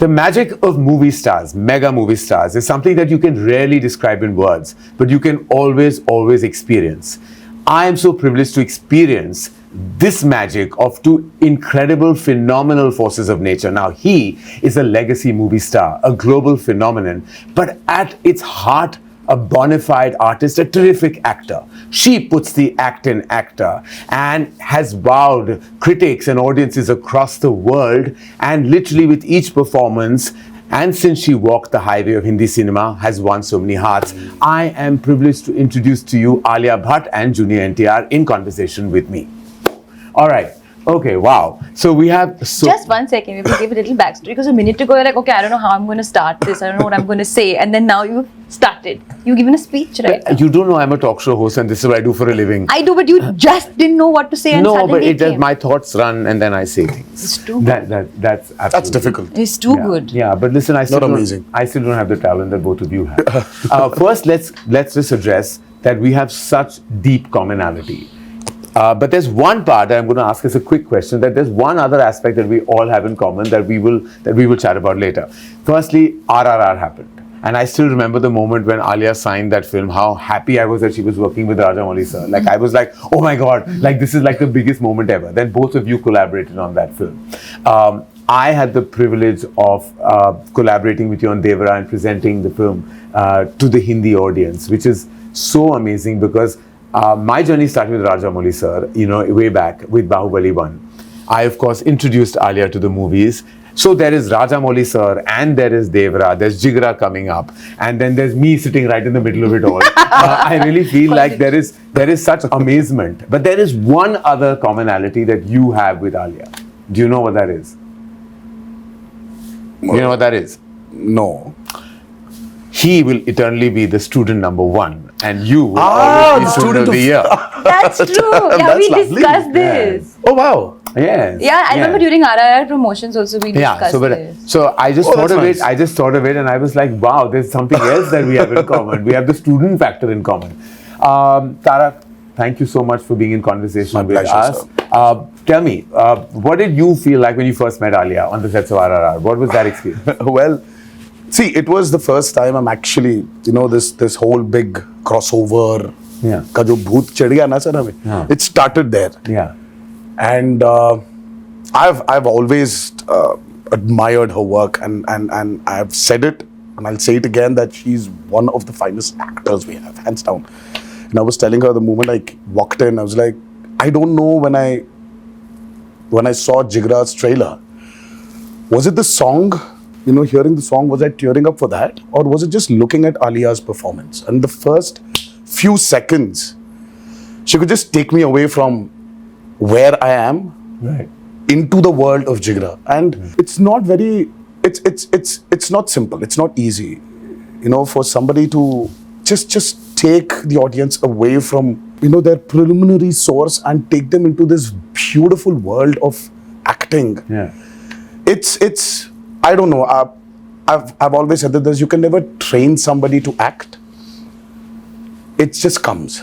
The magic of movie stars, mega movie stars, is something that you can rarely describe in words, but you can always experience. I am so privileged to experience this magic of two incredible, phenomenal forces of nature. Now, he is a legacy movie star, a global phenomenon, but at its heart, a bona fide artist, a terrific actor. She puts the act in actor and has wowed critics and audiences across the world, and literally with each performance, and since she walked the highway of Hindi cinema, has won so many hearts. I am privileged to introduce to you Alia Bhat and Junior NTR in conversation with me. All right. Okay, wow. So we have... Just 1 second, we will give a little backstory, because a minute ago you're like, okay, I don't know how I'm going to start this, I don't know what I'm going to say, and then now you've started. You've given a speech, right? You don't know I'm a talk show host and this is what I do for a living. I do, but you just didn't know what to say and no, but suddenly my thoughts run and then I say things. It's too good. That's absolutely... That's difficult. It's too good. Yeah, but listen, I still Not amazing. I still don't have the talent that both of you have. First, let's just address that we have such deep commonality. But there's one part that I'm going to ask as a quick question, that there's one other aspect that we all have in common that we will chat about later. Firstly, RRR happened. And I still remember the moment when Alia signed that film, how happy I was that she was working with Rajamouli sir. Like, I was like, oh my God, like this is like the biggest moment ever. Then both of you collaborated on that film. I had the privilege of collaborating with you on Devara and presenting the film to the Hindi audience, which is so amazing because my journey started with Rajamouli sir, way back with Bahubali 1. I, of course, introduced Alia to the movies. So there is Rajamouli sir and there is Devara, there's Jiagara coming up, and then there's me sitting right in the middle of it all. I really feel like there is such amazement. But there is one other commonality that you have with Alia. Do you know what that is? Do you know what that is? No. He will eternally be the student number one, and you will always be student of the year. That's true. Yeah, That's we lovely. discussed this. Oh, wow. Yes. Yeah, I remember during RRR promotions also we discussed this. So I just thought of it. I just thought of it, and I was like, wow, there's something else that we have in common. We have the student factor in common. Tarak, thank you so much for being in conversation with us. Tell me, what did you feel like when you first met Alia on the sets of RRR? What was that experience? Well, see, it was the first time I'm actually, this whole big crossover. Yeah. Ka jo bhoot chad gaya na sir hame. Yeah. It started there. Yeah. And I've always admired her work, and I've said it and I'll say it again that she's one of the finest actors we have, hands down. And I was telling her the moment I walked in, I was like, I don't know when I saw Jiagara's trailer, was it the song, hearing the song, was I tearing up for that, or was it just looking at Alia's performance? And the first few seconds, she could just take me away from where I am into the world of Jiagara. And it's not it's not simple, it's not easy, for somebody to just take the audience away from, their preliminary source and take them into this beautiful world of acting. Yeah. It's I don't know, I've always said that you can never train somebody to act. It just comes.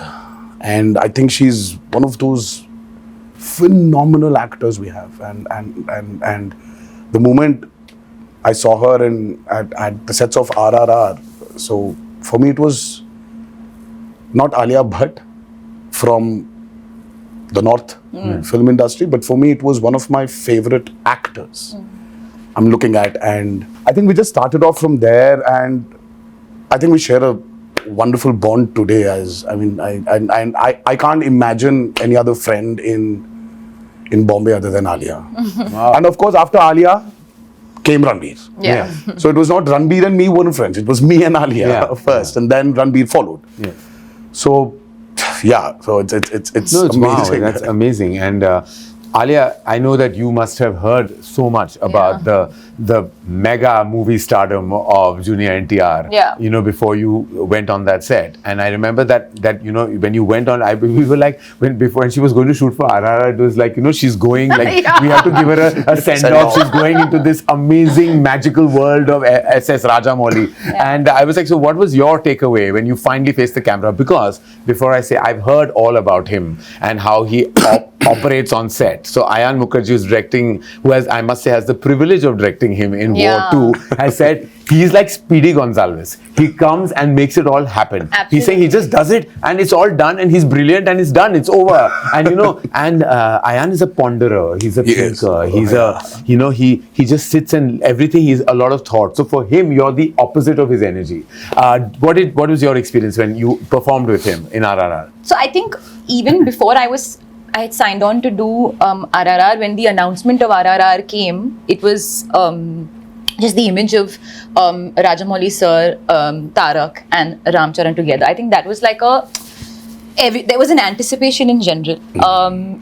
And I think she's one of those phenomenal actors we have. And the moment I saw her at the sets of RRR, so for me it was not Alia Bhat from the North film industry, but for me it was one of my favorite actors I'm looking at. And I think we just started off from there, and I think we share a wonderful bond today. I can't imagine any other friend in Bombay other than Alia. Wow. And of course, after Alia came Ranbir. Yeah. So it was not Ranbir and me weren't friends. It was me and Alia first, and then Ranbir followed. Yeah. So it's amazing. Wow, that's amazing. And Alia, I know that you must have heard so much about the mega movie stardom of Junior NTR. Yeah. Before you went on that set, and I remember that when you went on, we were like when she was going to shoot for RRR, it was like she's going like we have to give her a send off. She's going into this amazing magical world of SS Rajamouli, and I was like, so what was your takeaway when you finally faced the camera? Because before I say, I've heard all about him and how he operates on set. So Ayan Mukherjee is directing, who I must say has the privilege of directing announcing him in Yeah. War 2, has said he's like Speedy Gonzalez. He comes and makes it all happen. Absolutely. He's saying he just does it and it's all done and he's brilliant and it's done. It's over. And Ayan is a ponderer. He's a thinker. He just sits and everything. He's a lot of thought. So for him, you're the opposite of his energy. What was your experience when you performed with him in RRR? So I think even before I had signed on to do RRR, when the announcement of RRR came, it was just the image of Rajamouli sir, Tarak and Ramcharan together. I think that was like there was an anticipation in general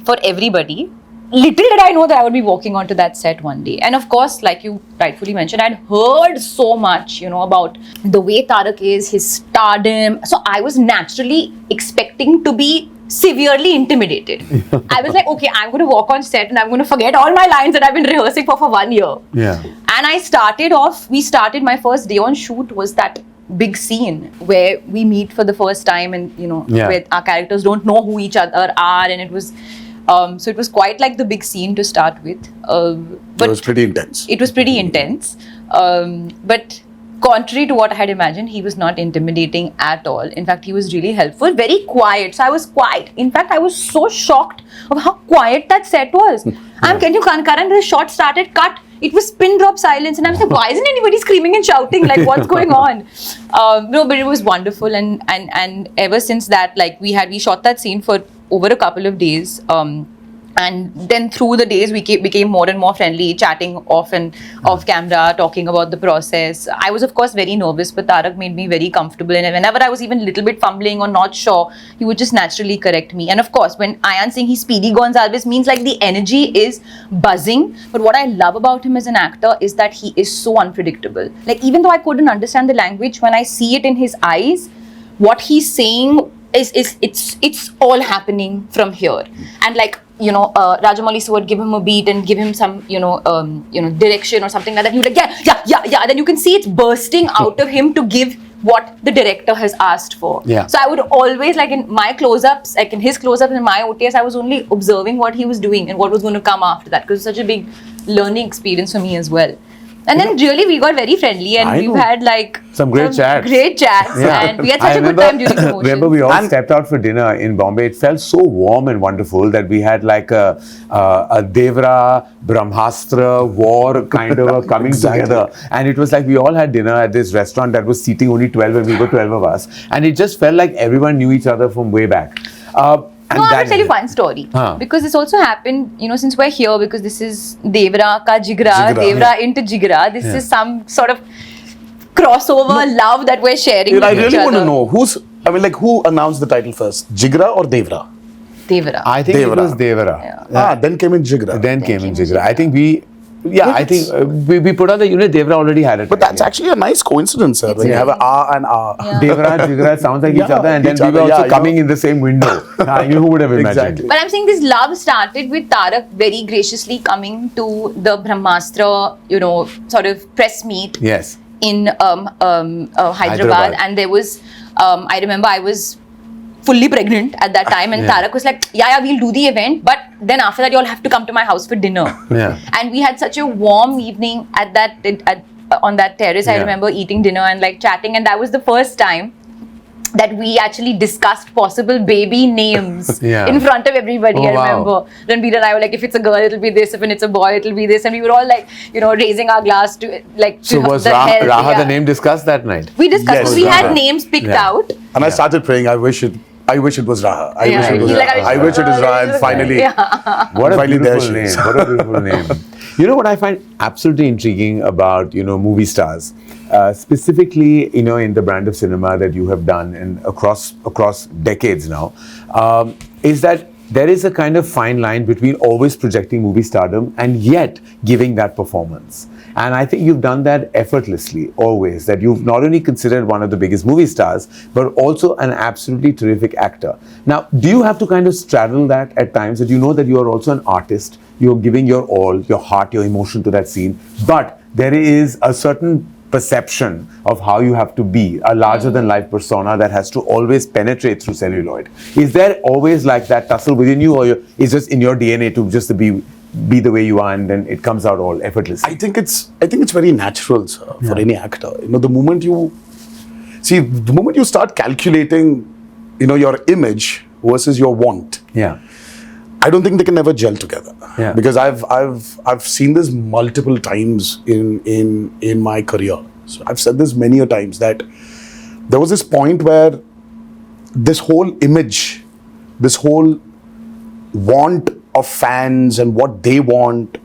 for everybody. Little did I know that I would be walking onto that set one day. And of course, like you rightfully mentioned, I'd heard so much, about the way Tarak is, his stardom. So I was naturally expecting to be severely intimidated. I was like, okay, I'm going to walk on set and I'm going to forget all my lines that I've been rehearsing for 1 year. Yeah. And my first day on shoot was that big scene where we meet for the first time and, where our characters don't know who each other are. And it was... so it was quite like the big scene to start with. But it was pretty intense. It was pretty intense. But contrary to what I had imagined, he was not intimidating at all. In fact, he was really helpful, very quiet. So I was quiet. In fact, I was so shocked of how quiet that set was. Karan, the shot started, cut. It was pin drop silence. And I was like, why isn't anybody screaming and shouting? Like, what's going on? No, but it was wonderful. And ever since that, like, we shot that scene for over a couple of days, and then through the days we became more and more friendly, chatting off camera, talking about the process. I was of course very nervous, but Tarak made me very comfortable, and whenever I was even a little bit fumbling or not sure, he would just naturally correct me. And of course, when Ayan saying he's Speedy Gonzalez means like the energy is buzzing. But what I love about him as an actor is that he is so unpredictable. Like, even though I couldn't understand the language, when I see it in his eyes, what he's saying it's all happening from here. And like, Rajamouli sir would give him a beat and give him some, direction or something like that. You're like, yeah. Then you can see it's bursting out of him to give what the director has asked for. Yeah. So I would always, like in my close-ups, like in his close-ups and my OTS, I was only observing what he was doing and what was going to come after that, because it's such a big learning experience for me as well. And then really we got very friendly and we've had like some great chats. And we had such a good time during the motions. Remember we all stepped out for dinner in Bombay. It felt so warm and wonderful that we had like a Devara, Brahmastra, war kind of a coming together. And it was like we all had dinner at this restaurant that was seating only 12 and we were 12 of us. And it just felt like everyone knew each other from way back. I'm going to tell you one story. Because this also happened, since we're here, because this is Devara ka Jiagara, Devara into Jiagara. This is some sort of crossover love that we're sharing with I each really other. want to know, who announced the title first? Jiagara or Devara? Devara. I think Devara. it was Devara. Yeah. Then came in Jiagara. Then came in Jiagara. I think we put out the unit. Devara already had it. But that's actually a nice coincidence, sir. When you have an and Yeah. Devara, Jiagara sounds like each other, and then we were also coming in the same window. Who would have imagined? Exactly. But I'm saying this love started with Tarak very graciously coming to the Brahmastra, sort of press meet. Yes. In Hyderabad, and there was, I remember I was fully pregnant at that time, and Tarak was like, yeah, we'll do the event, but then after that you all have to come to my house for dinner. Yeah. And we had such a warm evening on that terrace. I remember eating dinner and like chatting, and that was the first time that we actually discussed possible baby names in front of everybody. I remember Ranbir and I were like, if it's a girl it'll be this, if it's a boy it'll be this, and we were all like, raising our glass to like So to was the health. Raha the name discussed that night? We discussed. Yes, we had Raha. names picked out. And I started praying, I wish it was Raha. I wish it was He's like, Raha. I wish it is Raha, and finally. What a Finally there beautiful she name. is. What a beautiful name. You know what I find absolutely intriguing about, movie stars, specifically, in the brand of cinema that you have done and across decades now, is that there is a kind of fine line between always projecting movie stardom and yet giving that performance. And I think you've done that effortlessly, always, that you've not only considered one of the biggest movie stars, but also an absolutely terrific actor. Now, do you have to kind of straddle that at times, that you know that you are also an artist, you're giving your all, your heart, your emotion to that scene, but there is a certain perception of how you have to be, a larger than life persona that has to always penetrate through celluloid. Is there always like that tussle within you, or is just in your DNA to just be be the way you are, and then it comes out all effortlessly? I think it's very natural, sir, for any actor. The moment you start calculating, your image versus your want, Yeah. I don't think they can ever gel together. Yeah. Because I've seen this multiple times in my career. So I've said this many a times that there was this point where this whole image, this whole want of fans and what they want,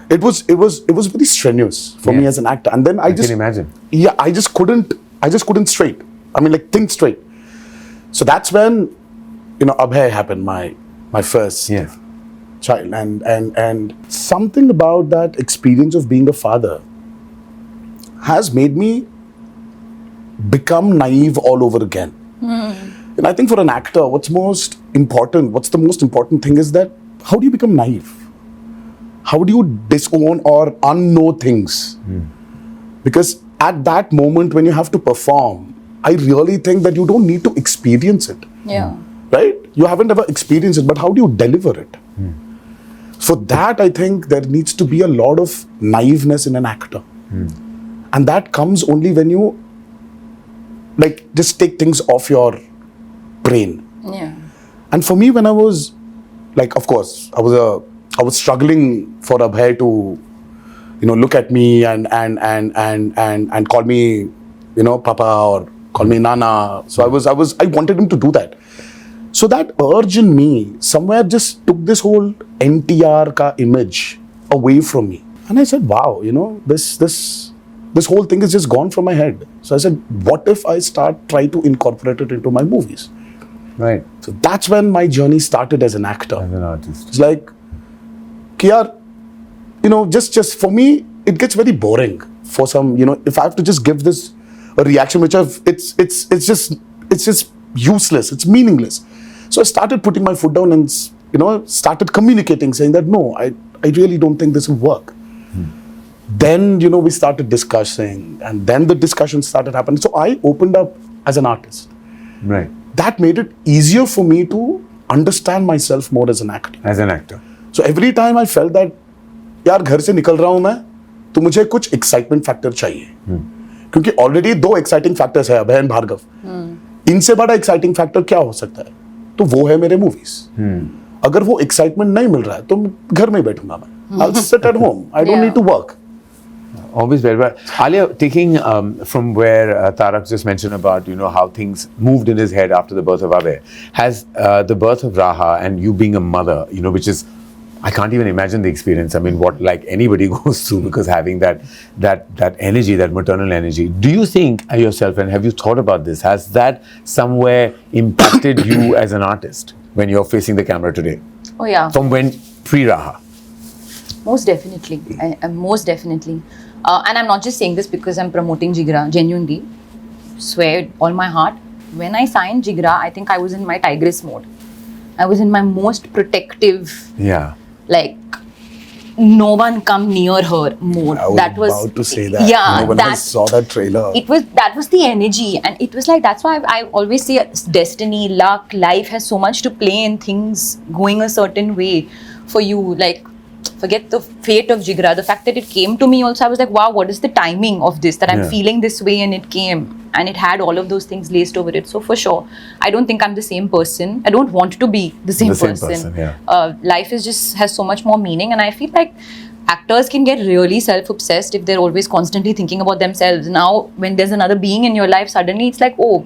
it was very strenuous for me as an actor. And then I just can imagine. Yeah, I just couldn't straight. I mean, like, think straight. So that's when Abhay happened, my first child, and something about that experience of being a father has made me become naive all over again. And I think for an actor, what's the most important thing is that how do you become naive? How do you disown or unknow things? Because at that moment when you have to perform, I really think that you don't need to experience it. Yeah. Right? You haven't ever experienced it, but how do you deliver it? For that, I think there needs to be a lot of naiveness in an actor. And that comes only when you just take things off your brain. Yeah. And for me, when I was of course, I was struggling for Abhay to, look at me and call me, Papa, or call me Nana. So I wanted him to do that. So that urge in me somewhere just took this whole NTR ka image away from me. And I said, wow, this whole thing is just gone from my head. So I said, what if I try to incorporate it into my movies? Right. So that's when my journey started as an actor. As an artist. It's like, just for me, it gets very boring for some, if I have to just give this a reaction, which it's just useless, it's meaningless. So I started putting my foot down and, started communicating, saying that, no, I really don't think this will work. Then, we started discussing, and then the discussion started happening. So I opened up as an artist. Right. That made it easier for me to understand myself more as an actor. As an actor. So every time I felt that, यार घर से निकल रहा हूं मैं, तो मुझे कुछ excitement factor चाहिए. क्योंकि already 2 exciting factors है, अभय और भार्गव. इनसे बड़ा exciting factor क्या हो सकता है? तो वो है मेरे movies. अगर वो excitement नहीं मिल रहा है, तो घर में ही बैठूंगा मैं. I'll sit at home. I don't need to work. Always very well. Alia, taking from where Tarak just mentioned about, how things moved in his head after the birth of Abhay, has the birth of Raha and you being a mother, which is, I can't even imagine the experience. I mean, what anybody goes through, because having that energy, that maternal energy. Do you think yourself, and have you thought about this, has that somewhere impacted you as an artist when you're facing the camera today? Oh yeah. From when pre-Raha? Most definitely. Most definitely. And I'm not just saying this because I'm promoting Jiagara, genuinely. Swear all my heart. When I signed Jiagara, I think I was in my tigress mode. I was in my most protective, no one come near her mode. I was about to say that. Yeah. When I saw that trailer. That was the energy. And it was that's why I always say destiny, luck, life has so much to play in things going a certain way for you. Forget the fate of Jiagara. The fact that it came to me also, I was like, wow, what is the timing of this? That I'm feeling this way, and it came. And it had all of those things laced over it. So for sure, I don't think I'm the same person. I don't want to be the same person. Life has so much more meaning. And I feel like actors can get really self-obsessed if they're always constantly thinking about themselves. Now, when there's another being in your life, suddenly it's like, oh,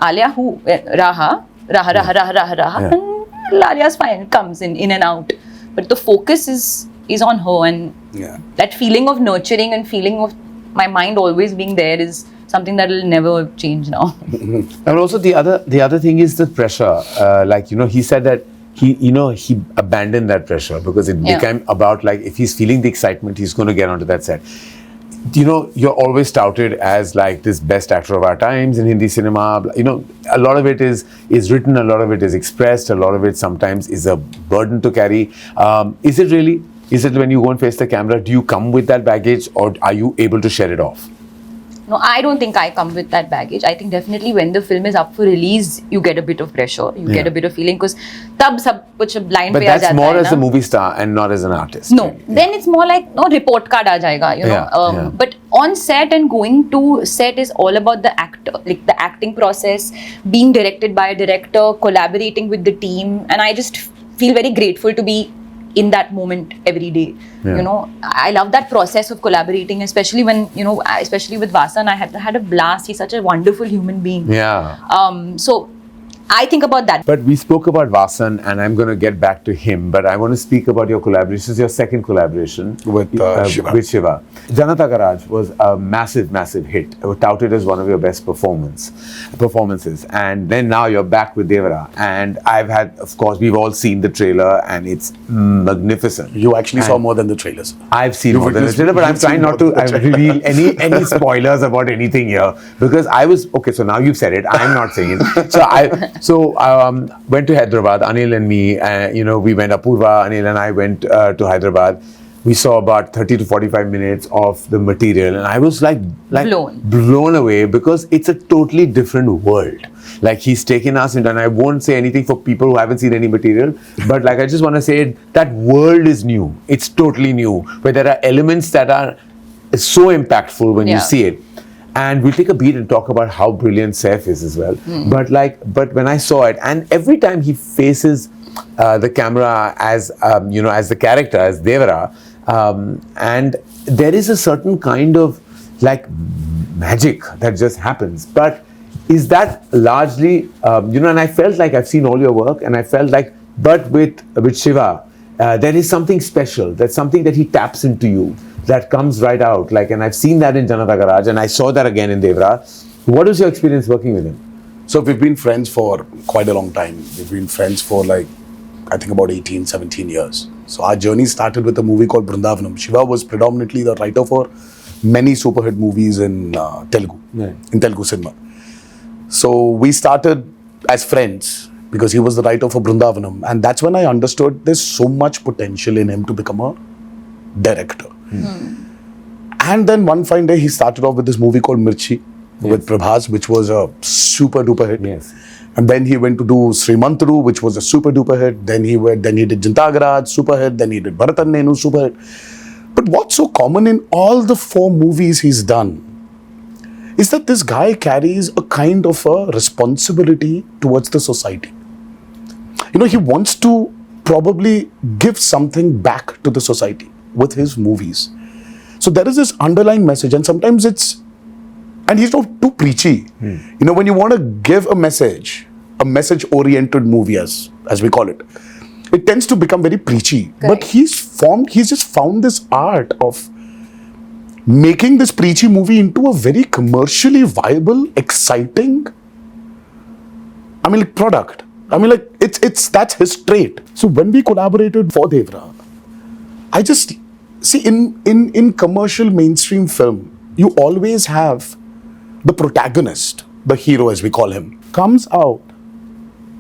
Alia who? Raha. And Alia's fine, comes in and out. But the focus is on her, and that feeling of nurturing and feeling of my mind always being there is something that will never change now. And also the other thing is the pressure. He said that he abandoned that pressure because it became about if he's feeling the excitement, he's going to get onto that set. You're always touted as this best actor of our times in Hindi cinema. A lot of it is written, a lot of it is expressed, a lot of it sometimes is a burden to carry. Is it really? Is it when you go and face the camera, do you come with that baggage, or are you able to shed it off? No, I don't think I come with that baggage. I think definitely when the film is up for release, you get a bit of pressure, you get a bit of feeling because tab sab kuch blind But pe aa that's jata more hai as na. a movie star and not as an artist. No, then it's more like no report card aa jayega, you know. Yeah. But on set and going to set is all about the actor, like the acting process, being directed by a director, collaborating with the team, and I just feel very grateful to be in that moment every day. Yeah. You know, I love that process of collaborating, especially when, you know, especially with Vasan, I had a blast. He's such a wonderful human being. Yeah. So I think about that. But we spoke about Vasan, and I'm going to get back to him. But I want to speak about your collaboration. This is your second collaboration With Shiva. With Shiva. Janata Garage was a massive, massive hit. It was touted as one of your best performances. And then now you're back with Devara. And I've had, of course, we've all seen the trailer, and it's magnificent. You actually saw more than the trailers. I've seen more than the trailer, but I'm trying not to reveal any spoilers about anything here, because I was okay. So now you've said it. I'm not saying it. So went to Hyderabad. Anil and me, you know, we went. Apurva, Anil and I went to Hyderabad. We saw about 30 to 45 minutes of the material, and I was like blown away, because it's a totally different world. Like, he's taken us into, and I won't say anything for people who haven't seen any material, but like, I just want to say that world is new. It's totally new, where there are elements that are so impactful when you see it. And we'll take a beat and talk about how brilliant Saif is as well. But when I saw it, and every time he faces the camera as you know, as the character, as Devara, and there is a certain kind of like magic that just happens. But is that largely you know? And I felt like I've seen all your work, and I felt like, but with Shiva, there is something special. There's something that he taps into you, that comes right out. Like, and I've seen that in Janata Garage, and I saw that again in Devara. What was your experience working with him? So we've been friends for quite a long time. We've been friends for like, I think about 18, 17 years. So our journey started with a movie called Brindavanam. Shiva was predominantly the writer for many super hit movies in Telugu, in Telugu cinema. So we started as friends because he was the writer for Brindavanam. And that's when I understood there's so much potential in him to become a director. And then one fine day he started off with this movie called Mirchi with Prabhas, which was a super duper hit. And then he went to do Srimantru, which was a super duper hit. Then he did Janata Garage, super hit. Then he did Bharatan Nenu, super hit. But what's so common in all the 4 movies he's done is that this guy carries a kind of a responsibility towards the society. You know, he wants to probably give something back to the society with his movies. So there is this underlying message, and sometimes and he's not too preachy. You know, when you want to give a message-oriented movie, as we call it, it tends to become very preachy. But he's just found this art of making this preachy movie into a very commercially viable, exciting, product. That's his trait. So when we collaborated for Devara, I just see in commercial mainstream film, you always have the protagonist, the hero as we call him, comes out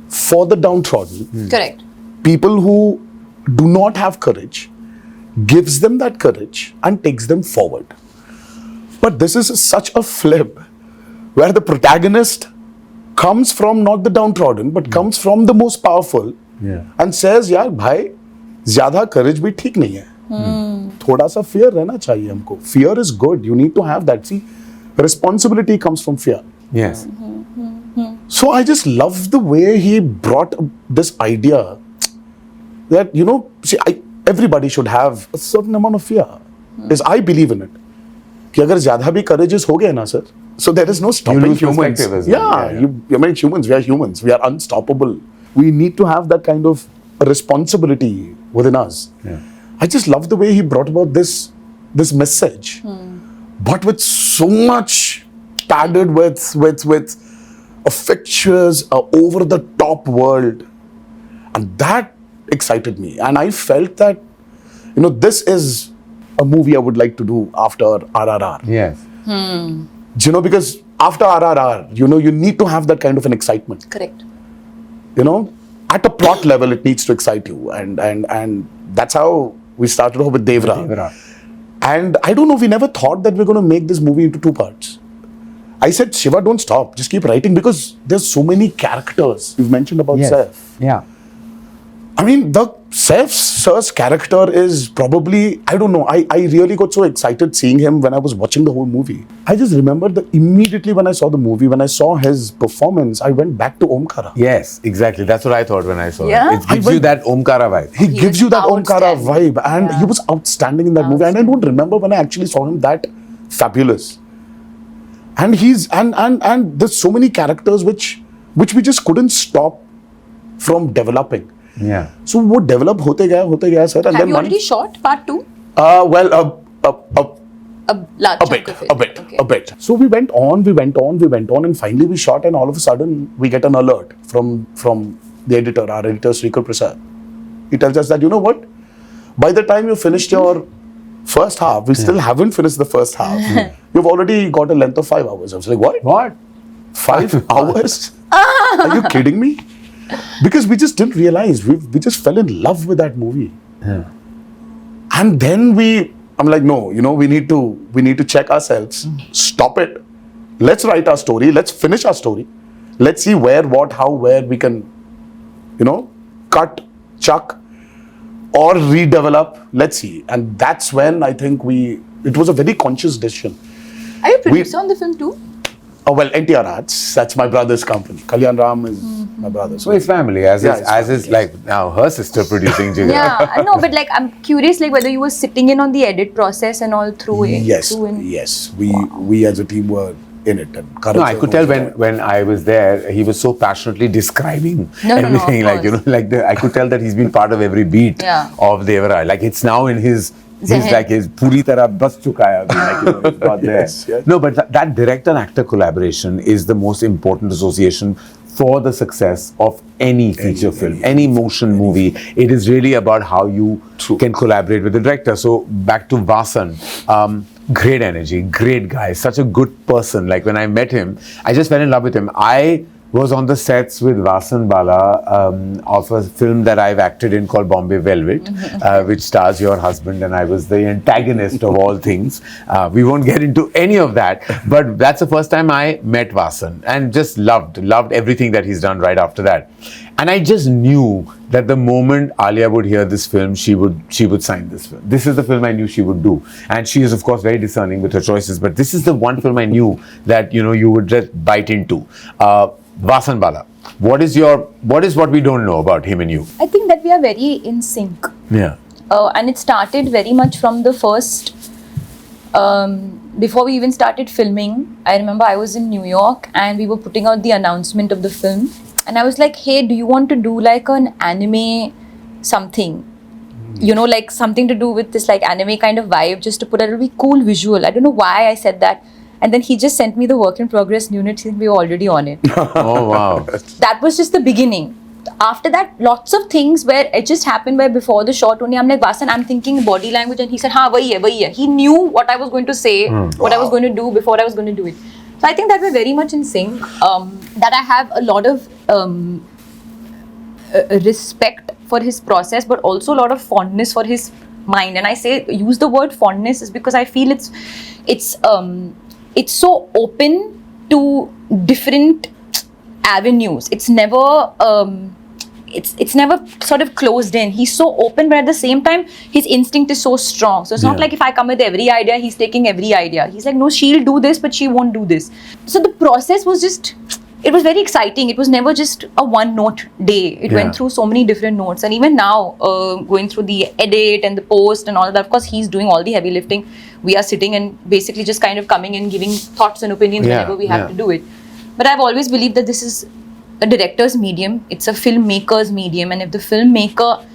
for the downtrodden. Correct. People who do not have courage, gives them that courage and takes them forward. But this is such a flip where the protagonist comes from not the downtrodden, but comes from the most powerful and says, yaar bhai, zyada courage bhi theek nahi hai. Thoda sa fear rehna chahiye humko. Fear is good. You need to have that. See, responsibility comes from fear. Yes. So I just love the way he brought this idea that, you know, see, everybody should have a certain amount of fear. Because I believe in it. कि अगर ज़्यादा भी courageous हो गए ना sir, so there is no stopping humans. Humans, we are humans. We are unstoppable. We need to have that kind of responsibility within us. I just love the way he brought about this message, but with so much padded with a fictitious, over the top world, and that excited me. And I felt that, you know, this is a movie I would like to do after RRR. Yes. You know, because after RRR, you know, you need to have that kind of an excitement. Correct. You know, at a plot level, it needs to excite you, and that's how we started off with Devara. And I don't know, we never thought that we're going to make this movie into 2 parts. I said, Shiva, don't stop. Just keep writing because there's so many characters. You've mentioned about Saif. Yeah. I mean, the Saif Sir's character is probably, I don't know, I really got so excited seeing him when I was watching the whole movie. I just remember that immediately when I saw the movie, when I saw his performance, I went back to Omkara. Yes, exactly. That's what I thought when I saw Yeah? it. It gives you that Omkara vibe. He gives was you that Omkara outstanding. vibe, and he was outstanding in that movie. And I don't remember when I actually saw him that fabulous. And he's and there's so many characters which we just couldn't stop from developing. Yeah. So वो develop होते गया sir. And Have then you already shot part 2? well A large a chunk bit, of it. Okay. a bit. So we went on, and finally we shot, and all of a sudden we get an alert from the editor, our editor Srikar Prasad. He tells us that, you know what? By the time you finished your first half, we still haven't finished the first half. You've already got a length of 5 hours. I was like, what? What? 5 hours? Are you kidding me? Because we just didn't realize. We just fell in love with that movie. Yeah. And then I'm like, no, we need to check ourselves. Stop it. Let's write our story. Let's finish our story. Let's see where, what, how, where we can, cut, chuck, or redevelop. Let's see. And that's when I think it was a very conscious decision. Are you producer on the film too? Oh, well, NTR Arts, that's my brother's company. Kalyan Ram is my brother. So it's family, as Yeah, is, it's as family, is like now her sister producing Jiagara. Yeah, I know, but like I'm curious, like whether you were sitting in on the edit process and all through it. Yes, through in. yes. We as a team were in it. And Karan No, I could Johar tell was there. when I was there, he was so passionately describing No, of everything. course. I could tell that he's been part of every beat Yeah. of Devara. Like it's now in his Zehen. like his puri tarah bas chuka hai abhi, like, it's not there. Yes, yes. No, but that director-actor collaboration is the most important association for the success of any feature film, any motion movie. It is really about how you can collaborate with the director. So back to Vasan. Great energy, great guy, such a good person. Like when I met him, I just fell in love with him. I was on the sets with Vasan Bala of a film that I've acted in called Bombay Velvet, which stars your husband, and I was the antagonist of all things. We won't get into any of that, but that's the first time I met Vasan and just loved everything that he's done right after that. And I just knew that the moment Alia would hear this film, she would sign this film. This is the film I knew she would do. And she is, of course, very discerning with her choices, but this is the one film I knew that, you would just bite into. Vasan Bala, what is what we don't know about him and you? I think that we are very in sync. Yeah. And it started very much from the first, before we even started filming. I remember I was in New York and we were putting out the announcement of the film. And I was like, hey, do you want to do like an anime something? Like something to do with this like anime kind of vibe, just to put a really cool visual. I don't know why I said that. And then he just sent me the work in progress unit. We were already on it. Oh, wow. That was just the beginning. After that, lots of things where it just happened where before the shot only, I'm like, Vasan, I'm thinking body language. And he said, haan, wahi hai. He knew what I was going to say, what I was going to do before I was going to do it. So I think that we're very much in sync. That I have a lot of respect for his process, but also a lot of fondness for his mind. And I use the word fondness is because I feel it's so open to different avenues. It's never it's never sort of closed in. He's so open, but at the same time, his instinct is so strong. So it's not like if I come with every idea, he's taking every idea. He's like, no, she'll do this, but she won't do this. So the process was it was very exciting. It was never just a one-note day. It went through so many different notes. And even now, going through the edit and the post and all that, of course, he's doing all the heavy lifting. We are sitting and basically just kind of coming and giving thoughts and opinions whenever we have to do it. But I've always believed that this is a director's medium. It's a filmmaker's medium. And if the filmmaker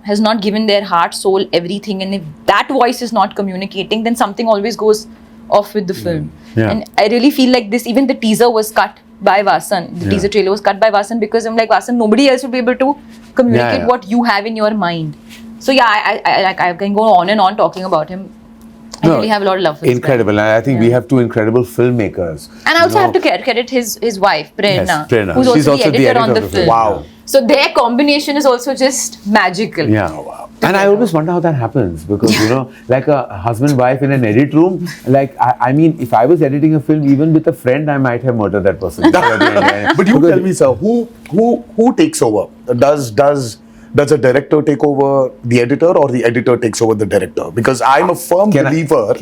has not given their heart, soul, everything, and if that voice is not communicating, then something always goes off with the film. And I really feel like even the teaser was cut by Vasan. The teaser trailer was cut by Vasan because I'm like, Vasan, nobody else will be able to communicate what you have in your mind. So I can go on and on talking about him. I really have a lot of love for this Incredible. And I think we have two incredible filmmakers. And I also have to credit his wife, Prerna, Yes, Prerna. who's She's also the editor on the film. Wow. So their combination is also just magical. Yeah. Oh, wow. And I always wonder how that happens because, you know, like a husband-wife in an edit room, like, I mean, if I was editing a film, even with a friend, I might have murdered that person. But you tell me, sir, who takes over? Does a director take over the editor or the editor takes over the director? Because I'm a firm believer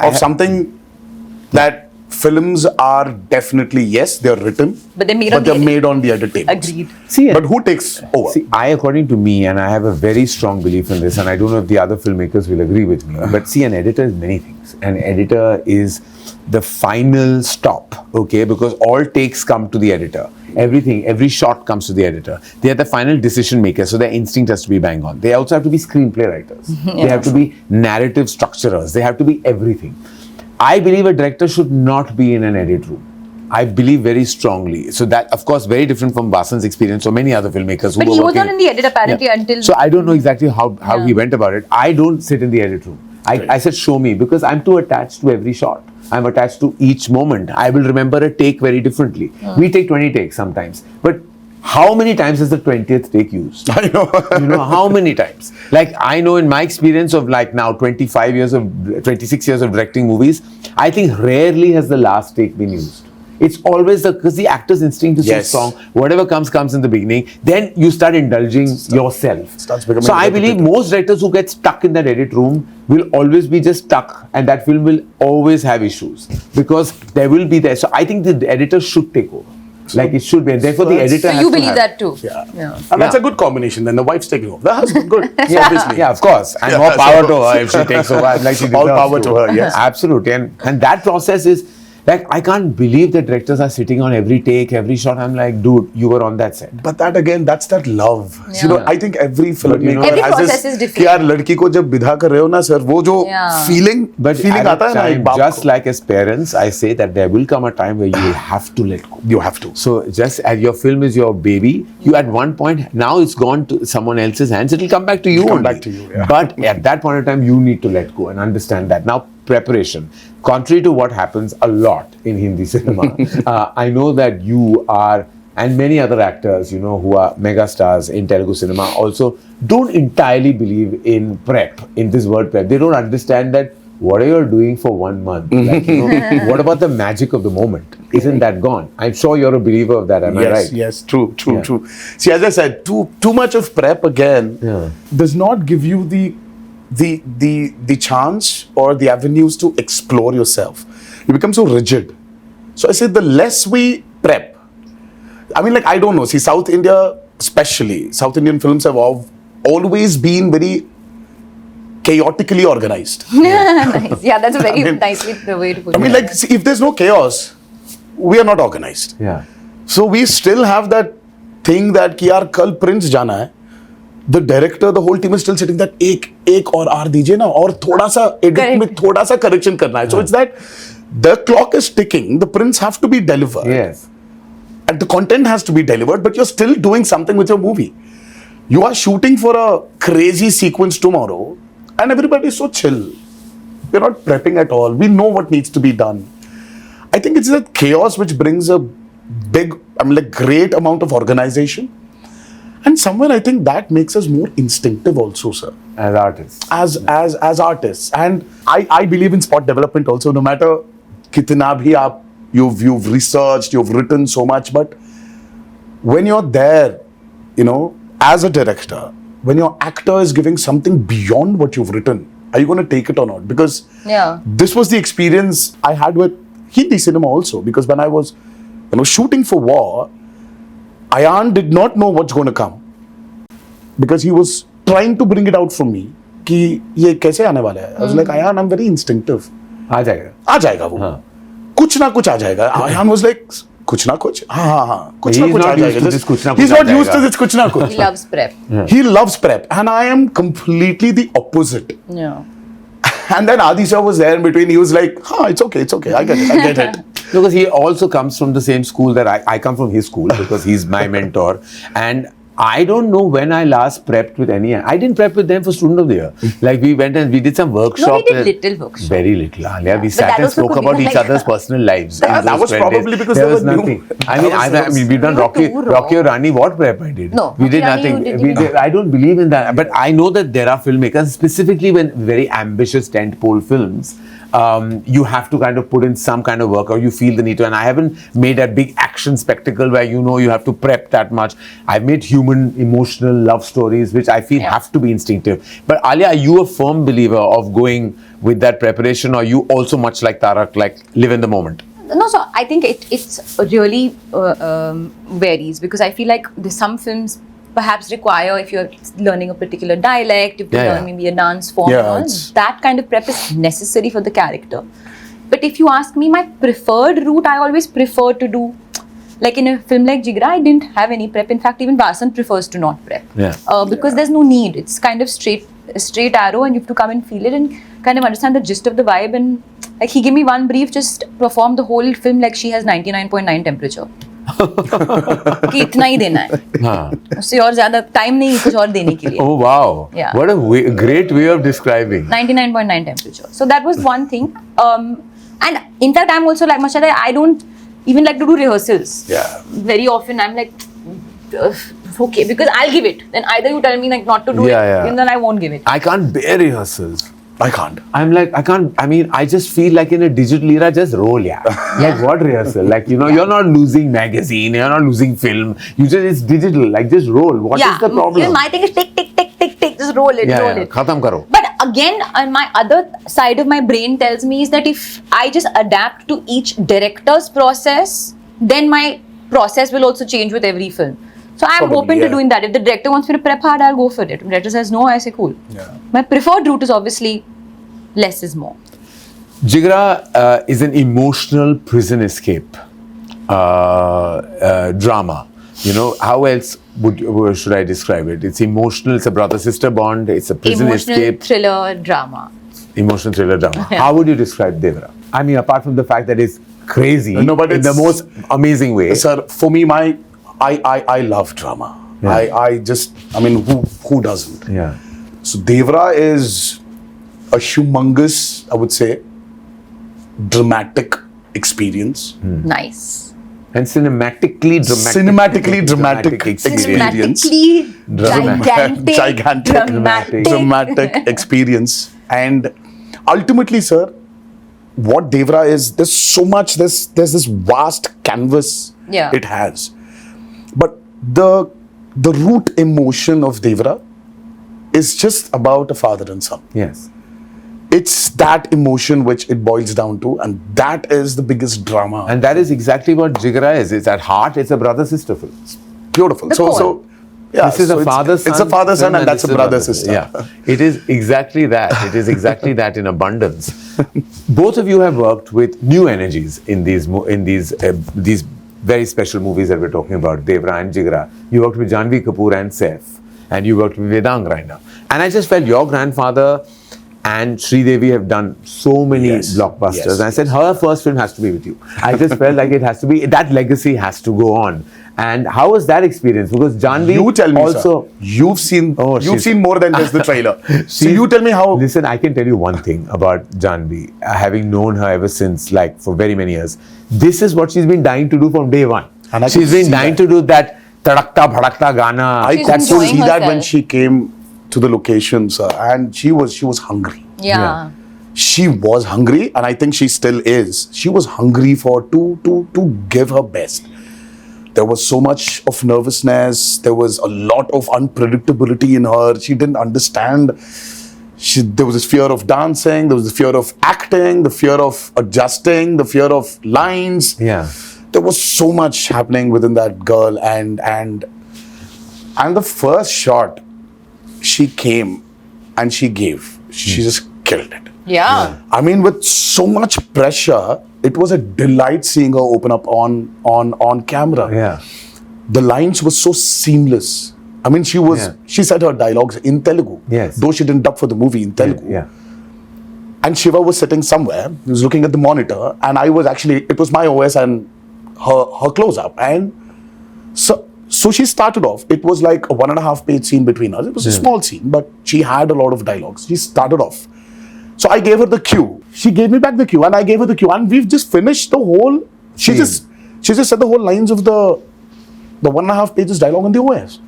of something that films are definitely, yes, they're written, but they're made on the edit tables. Agreed. See, but who takes over? See, according to me, and I have a very strong belief in this, and I don't know if the other filmmakers will agree with me, but see, an editor is many things. An editor is the final stop, okay? Because all takes come to the editor. Everything, every shot comes to the editor. They are the final decision maker, so their instinct has to be bang on. They also have to be screenplay writers. They have to be narrative structurers. They have to be everything. I believe a director should not be in an edit room. I believe very strongly. So that, of course, very different from Vasan's experience or many other filmmakers who but were he working. was not in the edit apparently until... So I don't know exactly how he went about it. I don't sit in the edit room. I said, show me, because I'm too attached to every shot. I'm attached to each moment. I will remember a take very differently. We take 20 takes sometimes. But how many times is the 20th take used? I know. You know, how many times? Like, I know in my experience of like now 26 years of directing movies, I think rarely has the last take been used. It's always because the actor's instinct is so strong. Whatever comes in the beginning. Then you start indulging yourself. So I believe most directors who get stuck in that edit room will always be just stuck, and that film will always have issues because there will be there. So I think the editor should take over. Like it should be, and therefore the editor. So you believe that too? Yeah. And that's a good combination. Then the wife's taking over. The husband, good. Obviously. Yeah, of course. And more power to her if she takes over. Like she all power to her. Yes, absolutely. And that process is like, I can't believe that directors are sitting on every take, every shot. I'm like, dude, you were on that set. But that again, that's that love. Yeah. You know, I think every filmmaker every has process this. is different. कि यार लड़की को जब विदा कर रहे हो ना सर, वो जो feeling आता है ना एक बाप को. Just like as parents, I say that there will come a time where you will have to let go. You have to. So just as your film is your baby, you at one point, now it's gone to someone else's hands, it will come back to you. Come back to you, yeah. But at that point in time, you need to let go and understand that. Now, preparation. Contrary to what happens a lot in Hindi cinema, I know that you are, and many other actors, you know, who are mega stars in Telugu cinema also don't entirely believe in prep, in this word prep. They don't understand that what are you doing for 1 month? Like, you know, what about the magic of the moment? Isn't that gone? I'm sure you're a believer of that, am I right? Yes, true. See, as I said, too much of prep again does not give you the chance or the avenues to explore yourself. You become so rigid. So I say the less we prep, I mean, like, I don't know. See, South India, especially, South Indian films have always been very chaotically organized. Nice. Yeah, that's a very nicely the way to put it. I mean, like, see, if there's no chaos, we are not organized. Yeah. So we still have that thing that कि यार कल Prince जाना है. The director, the whole team is still sitting that एक और R दीजिए ना और थोड़ा सा edit में थोड़ा सा correction करना है. So it's that the clock is ticking. The prints have to be delivered. Yes. And the content has to be delivered, but you're still doing something with your movie. You are shooting for a crazy sequence tomorrow, and everybody is so chill. We're not prepping at all. We know what needs to be done. I think it's that chaos which brings a big, great amount of organization. And somewhere I think that makes us more instinctive also, sir. As artists. As artists. And I believe in spot development also, no matter kitna bhi aap, you've researched, you've written so much, but when you're there, you know, as a director, when your actor is giving something beyond what you've written, are you going to take it or not? Because this was the experience I had with Hindi cinema also. Because when I was shooting for War, Ayan did not know what's going to come. Because he was trying to bring it out from me. कि ये कैसे आने वाला है? I was like, Ayan, I'm very instinctive. आ जाएगा. आ जाएगा वो. हाँ. कुछ ना कुछ आ जाएगा. Ayan was like, कुछ ना कुछ. हाँ. कुछ ना He's कुछ आ not used जाएगा. to this कुछ ना कुछ He's uh not used to जाएगा. this कुछ ना कुछ. He loves prep. He loves prep. And I am completely the opposite. Yeah. And then Adi sir was there in between. He was like, it's okay. I get it. Because he also comes from the same school that I come from his school because he's my mentor. And I don't know when I last prepped with any. I didn't prep with them for Student of the Year. Like we went and we did some workshop. No, we did little workshop. Very little, Alia. We But sat that and also spoke could be about each like- other's personal lives. Yeah, in that those was 12 probably days. because there they was were new. nothing. I mean, we've done You were Rocky, too Rocky raw. or Rani. What prep I did? No, we did Rocky Rani nothing. you didn't. I don't believe in that. But I know that there are filmmakers, specifically when very ambitious tentpole films. You have to kind of put in some kind of work, or you feel the need to. And I haven't made a big action spectacle where you have to prep that much. I've made human, emotional love stories, which I feel have to be instinctive. But Alia, are you a firm believer of going with that preparation, or you also much like Tarak, like live in the moment? No, so I think it's really varies, because I feel like there's some films perhaps require, if you're learning a particular dialect, if you Yeah, learn yeah. maybe a dance form, Yeah, and all, it's- that kind of prep is necessary for the character. But if you ask me, my preferred route, I always prefer to do, like in a film like Jiagara, I didn't have any prep. In fact, even Vasan prefers to not prep. Yeah. Because there's no need. It's kind of straight arrow, and you have to come and feel it and kind of understand the gist of the vibe. And like he gave me one brief, just perform the whole film like she has 99.9 temperature. कि इतना ही देना है, Huh. उससे और ज्यादा time नहीं कुछ और देने के लिए. Oh wow! Yeah. What a great way of describing. 99.9 temperature. So that was one thing. And in fact, I'm also like Mashallah, I don't even like to do rehearsals. Yeah. Very often I'm like, okay, because I'll give it. Then either you tell me like not to do Yeah, it, yeah. and then I won't give it. I can't bear rehearsals. I can't. I'm like, I can't, I mean, I just feel like in a digital era, just roll, yeah. Like what rehearsal? Like, you're not losing magazine, you're not losing film. It's digital, like just roll. What is the problem? My thing is tick, just roll it, roll it. Khatam karo. But again, on my other side of my brain tells me is that if I just adapt to each director's process, then my process will also change with every film. So I'm Probably, open yeah. to doing that. If the director wants me to prep hard, I'll go for it. If the director says no, I say cool. Yeah. My preferred route is obviously less is more. Jiagara is an emotional prison escape drama. How else should I describe it? It's emotional, it's a brother-sister bond, it's a prison Emotional escape. thriller drama. Emotional thriller drama. How would you describe Devara? I mean, apart from the fact that it's crazy No, but in the it's- most amazing way. Sir, for me, I love drama. Yeah. I mean, who doesn't? Yeah. So Devara is a humongous, I would say, dramatic experience. Nice. And cinematically dramatic experience. Cinematically Dramatic. gigantic, dramatic experience. And ultimately, sir, what Devara is, there's so much, there's this vast canvas Yeah. it has. But the root emotion of Devara is just about a father and son. Yes. It's that emotion which it boils down to, and that is the biggest drama. And that is exactly what Jiagara is. It's at heart, it's a brother-sister film. Beautiful. The core. Yeah, This is so a father-son. It's a father-son, film and that's this a is brother-sister. Yeah, it is exactly that. It is exactly that in abundance. Both of you have worked with new energies in these very special movies that we're talking about, Devara and Jiagara. You worked with Janhvi Kapoor and Saif, and you worked with Vedang Raina. And I just felt your grandfather and Sridevi have done so many Yes, blockbusters. yes, And I said, her first film has to be with you. I just felt like it has to be, that legacy has to go on. And how was that experience? Because Janhvi You tell me, also... sir. You've seen she's- seen more than just the trailer. So She's- you tell me how. Listen, I can tell you one thing about Janhvi. Having known her ever since, like for very many years, this is what she's been dying to do from day one. And I She's could been see dying that. to do that tadakta bhadakta Gana. I She's could enjoying see that when herself. she came to the location, sir, and she was hungry. Yeah. She was hungry, and I think she still is. She was hungry to give her best. There was so much of nervousness. There was a lot of unpredictability in her. She didn't understand. There was this fear of dancing. There was the fear of acting. The fear of adjusting. The fear of lines. Yeah. There was so much happening within that girl, and the first shot, she came and she gave. She just killed it. Yeah. I mean, with so much pressure, it was a delight seeing her open up on camera. Yeah. The lines were so seamless. I mean, she said her dialogues in Telugu. Yes. Though she didn't dub for the movie in Telugu. Yeah. And Shiva was sitting somewhere. He was looking at the monitor, and it was my OS and her close up. And So she started off, it was like a 1.5 page scene between us. It was a small scene, but she had a lot of dialogues. She started off. So I gave her the cue. She gave me back the cue and I gave her the cue. And we've just finished the whole, she just said the whole lines of the 1.5 pages dialogue on the OS.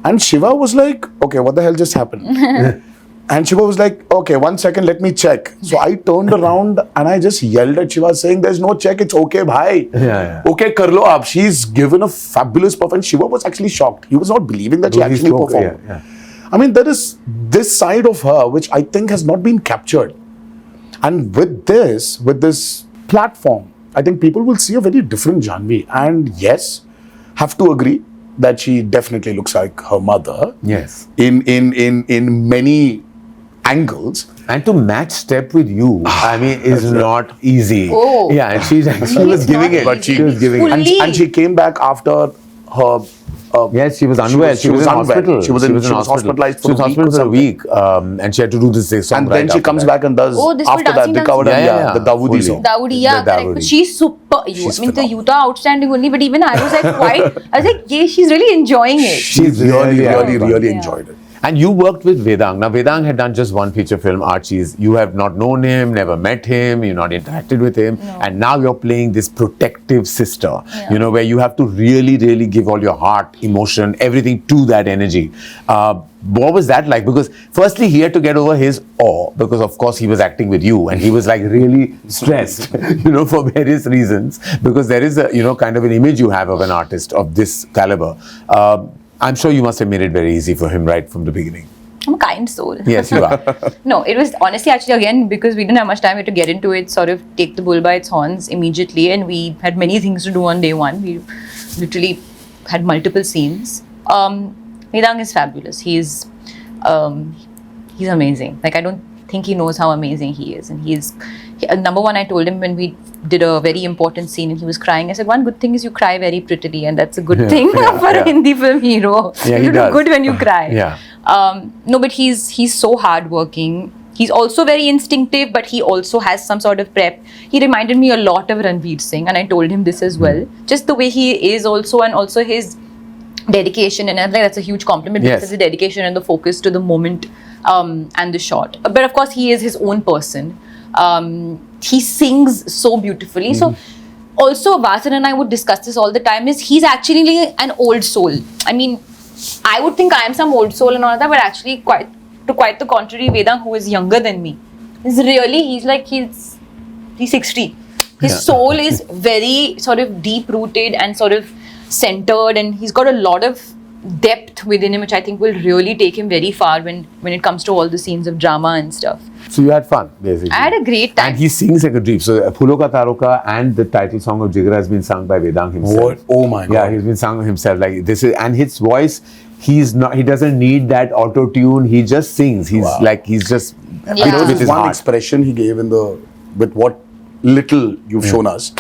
And Shiva was like, okay, what the hell just happened? And Shiva was like, okay, 1 second, let me check. So I turned around and I just yelled at Shiva saying, there's no check, it's okay, bhai. Okay, kar lo ab. She's given a fabulous performance. Shiva was actually shocked. He was not believing that she actually performed. I mean, there is this side of her which I think has not been captured. And with this platform, I think people will see a very different Janhvi. And yes, have to agree that she definitely looks like her mother. Yes. In many angles. And to match step with you, I mean, is not easy. Oh. Yeah, and she was giving it. But she was giving it. And she came back after her. Yes, she was unwell. She was in hospital. She was hospitalized for a week. And she had to do this song. And then she comes back and does after that the Dawoodi song. Dawoodi, yeah, correct. But she's super. I mean, the Yuta outstanding only. But even I was like, yeah, she's really enjoying it. She's really enjoyed it. And you worked with Vedang. Now, Vedang had done just one feature film, Archie's. You have not known him, never met him, you've not interacted with him. No. And now you're playing this protective sister, where you have to really, really give all your heart, emotion, everything to that energy. What was that like? Because firstly, he had to get over his awe, because of course he was acting with you and he was like really stressed, for various reasons, because there is a, kind of an image you have of an artist of this caliber. I'm sure you must have made it very easy for him right from the beginning. I'm a kind soul. Yes, you are. No, it was honestly actually again because we didn't have much time, we had to get into it, sort of take the bull by its horns immediately, and we had many things to do on day one. We literally had multiple scenes. Vedang is fabulous. He's amazing. Like, I don't think he knows how amazing he is. And number one, I told him when we did a very important scene and he was crying, I said, one good thing is you cry very prettily, and that's a good thing for a Hindi film hero. You do good when you cry. No, but he's so hardworking. He's also very instinctive, but he also has some sort of prep. He reminded me a lot of Ranveer Singh, and I told him this as well. Just the way he is also, and also his dedication, and I think that's a huge compliment because the dedication and the focus to the moment and the shot. But of course, he is his own person. He sings so beautifully. So also, Vasan and I would discuss this all the time, is he's actually an old soul. I mean, I would think I am some old soul and all that, but actually quite the contrary, Vedang, who is younger than me, is really, he's 60. His soul is very sort of deep-rooted and sort of centered, and he's got a lot of depth within him, which I think will really take him very far when it comes to all the scenes of drama and stuff. So you had fun, basically. I had a great time. And he sings like a dream. So Phulo Ka Taroka and the title song of Jiagara has been sung by Vedang himself. What? Oh my God. Yeah, he's been sung himself. Like this is, and his voice, he doesn't need that auto-tune. He just sings. He's just with his one heart. expression he gave with what little you've shown us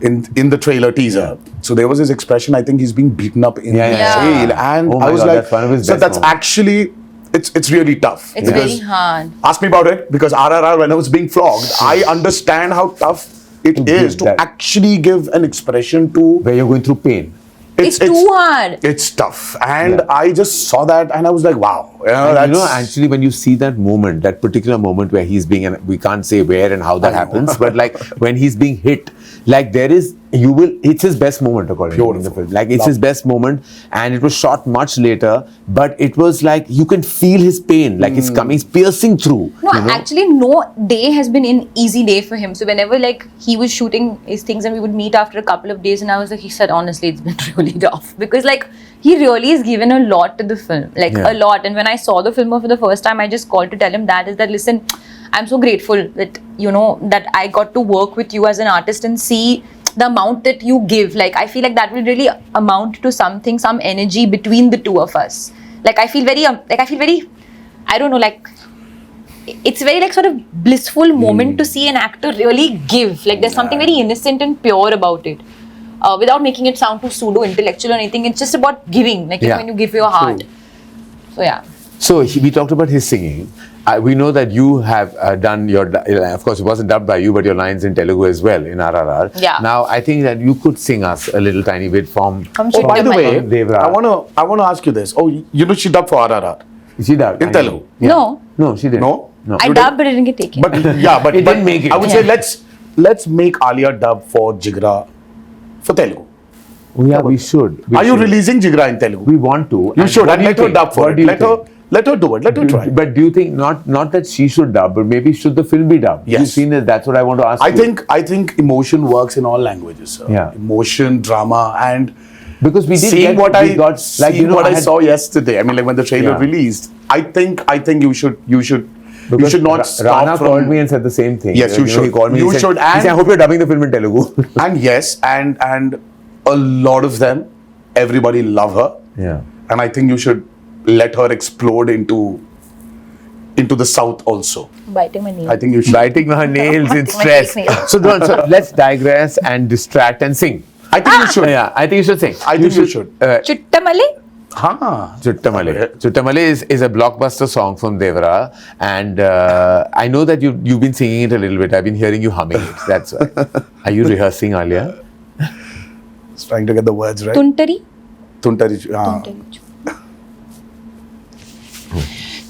in the trailer teaser. So there was his expression, I think he's being beaten up in jail. And I was like, so that's actually, it's really tough. It's very hard. Ask me about it, because RRR, when I was being flogged, I understand how tough it is to actually give an expression to where you're going through pain. It's too hard. It's tough. And I just saw that and I was like, wow. Actually, when you see that moment, that particular moment where he's being, and we can't say where and how that happens, but like when he's being hit, like it's his best moment according to the film. Like it's his best moment, and it was shot much later, but it was like you can feel his pain, like it's coming, it's piercing through. No, actually no day has been an easy day for him. So whenever like he was shooting his things and we would meet after a couple of days, and I was like, he said, honestly, it's been really tough, because like he really has given a lot to the film, like a lot. And when I saw the film for the first time, I just called to tell him that listen, I'm so grateful that, that I got to work with you as an artist and see the amount that you give. Like, I feel like that will really amount to something, some energy between the two of us. Like, I feel very, I don't know, like, it's very like sort of blissful moment to see an actor really give. Like, there's something very innocent and pure about it. Without making it sound too pseudo-intellectual or anything, it's just about giving, like when you give your heart. So yeah. So we talked about his singing. We know that you have done your, of course, it wasn't dubbed by you, but your lines in Telugu as well in RRR. Yeah. Now I think that you could sing us a little tiny bit from. Oh, by the way, Devara. I wanna ask you this. Oh, you know she dubbed for RRR. She dubbed In Telugu? No. No, she didn't. No? No. I dubbed, but it didn't get taken. But yeah, but It didn't make it. I would say let's make Alia dub for Jiagara for Telugu. Oh, yeah, we should. We Are you should. releasing Jiagara in Telugu? We want to. You should, what and do you let her think? dub for What it. do you Let her do it. Let her try. But do you think not that she should dub, but maybe should the film be dubbed? Yes. You've seen it. That's what I want to ask. I think emotion works in all languages, sir. Yeah. Emotion, drama, and because we did seeing get, what we got, like, you know, what I had- saw yesterday. I mean, like when the trailer Yeah. released. I think you should Because not stop Rana from, called me and said the same thing. Yes, you know, should. He called me. You he said, should, He and- said, I hope you're dubbing the film in Telugu. and yes, and a lot of them, everybody love her. Yeah. And I think you should let her explode into the south also. Biting my nail. I think you should. Biting her nails in Biting my stress. fake nails. So let's digress and distract and sing. I think you should. Yeah, I think you should sing. I think you should. Chuttamale? Huh. Chuttamale. Chuttamale is a blockbuster song from Devara, and I know that you've been singing it a little bit. I've been hearing you humming it. That's why. Are you rehearsing, Alia? Just trying to get the words right. Tuntari? Tuntari.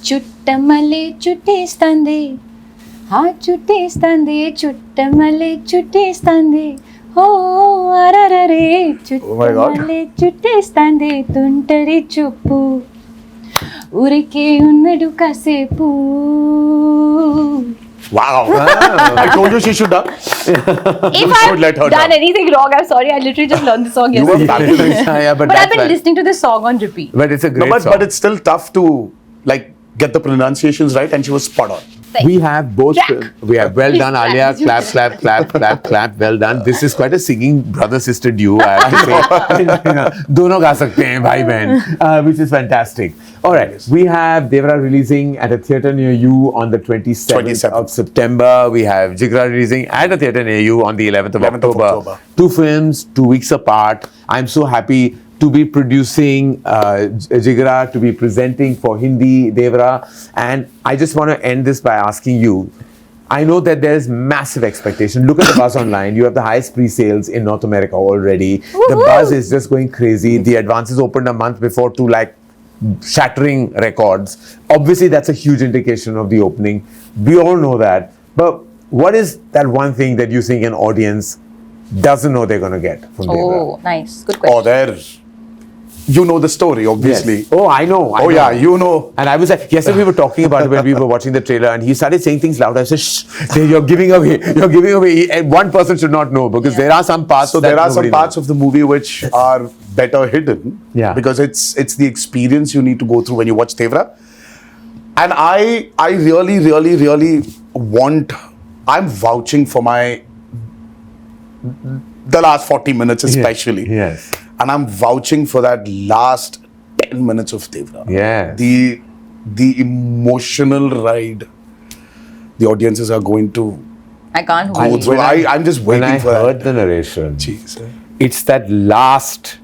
చుట్టమలే చుట్టేస్తాంది హా చుట్టేస్తాంది చుట్టమలే చుట్టేస్తాంది ఓ అరరరే my God. చుట్టమలే చుట్టేస్తాంది తుంటరి చూపు ఊరికే ఉన్నడు కాసేపు Wow. I told you she should dub. If should let her I've done dub. anything wrong, I'm sorry. I literally just learned the song You were yesterday. fabulous. Yeah, But I've that's been fine. listening to this song on repeat. But it's a No, great but song. it's still tough to like get the pronunciations right, and she was spot on. We have both. Jack. We have well Please done, clap. Alia. Clap, clap, clap, clap, clap. Well done. This is quite a singing brother-sister duo, I have to say. Dono ga sakte hain, bhai behan, which is fantastic. All right, we have Devara releasing at a theatre near you on the 27th of September. We have Jiagara releasing at a theatre near you on the 11th of 11th of October. October. 2 films, 2 weeks apart. I'm so happy to be producing Jiagara, to be presenting for Hindi, Devara. And I just want to end this by asking you, I know that there's massive expectation. Look at the buzz online. You have the highest pre-sales in North America already. The buzz is just going crazy. The advances opened a month before to like shattering records. Obviously, that's a huge indication of the opening. We all know that. But what is that one thing that you think an audience doesn't know they're going to get from Devara? Oh, nice. Good question. Oh, there. You know the story, obviously. Yes. Oh, I know. I Oh know. yeah, you know. And I was like, yesterday we were talking about it when we were watching the trailer, and he started saying things loud. I said, "Shh, you're giving away. You're giving away." And one person should not know because there are some parts. So that there are some nobody parts of the movie which are better hidden. Yeah. Because it's the experience you need to go through when you watch Devara. And I really want. I'm vouching for the last 40 minutes knows. especially. Yes. And I'm vouching for that last 10 minutes of Devara. Yes. The emotional ride the audiences are going to I can't go wait. through. I'm just When waiting I for heard that. the narration, Jeez. it's that last,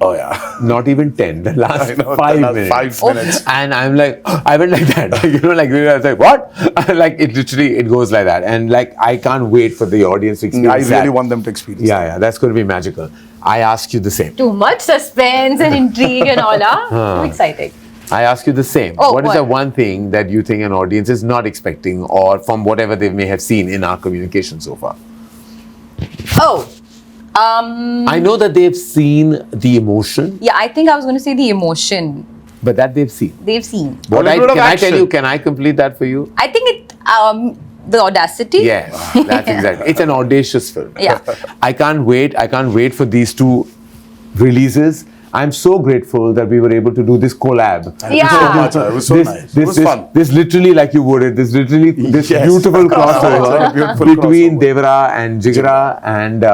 Oh yeah. not even 10, the last I know, 5 the last minutes. 5 minutes. And I'm like, I went like that. You know, like I was like, what? Like it literally, it goes like that. And like, I can't wait for the audience to I experience really that. want them to experience Yeah, yeah, that's going to be magical. I ask you the same. Too much suspense and intrigue and all. Too exciting. I ask you the same. Oh, What is what? the one thing that you think an audience is not expecting, or from whatever they may have seen in our communication so far? Oh, I know that they've seen the emotion, yeah, I think I was going to say the emotion but that they've seen. they've seen. What little bit of can I tell action. you? Can I complete that for you? I think the audacity. Yes, that's exactly. It's an audacious film. Yeah. I can't wait. I can't wait for these 2 releases. I'm so grateful that we were able to do this collab. Yeah. So much. It was so this, nice. This, It was this, fun. this literally, like you worded, this Yes. beautiful crossover Beautiful between crossover. Devara and Jiagara, and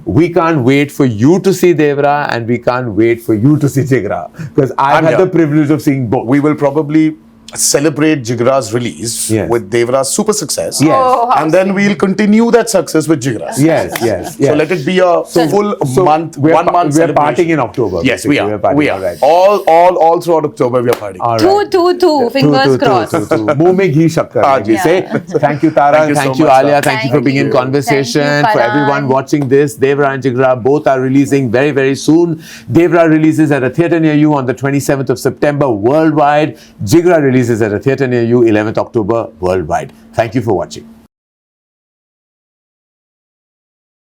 we can't wait for you to see Devara, and we can't wait for you to see Jiagara, because I've I'm had here. the privilege of seeing both. We will probably celebrate Jiagara's release Yes. with Devara's super success. Yes. Oh, how And then we'll continue that success with Jiagara's. Yes, yes, yes. So let it be a full month, we're 1 month we're celebration. partying in October. Yes, we basically. are. We're partying, We are. all right. All throughout October we are partying. All Two, right. two, two. Fingers crossed. मुंह में घी शक्कर हाँ like we ji. say. Thank you, Tara. Thank you Thank so you, much, Alia. sir. Thank you for being in Thank you. conversation. Thank you, For Karan. everyone watching this, Devara and Jiagara both are releasing very, very soon. Devara releases at a theatre near you on the 27th of September worldwide. Jiagara releases at a theatre near you 11th October worldwide. Thank you for watching.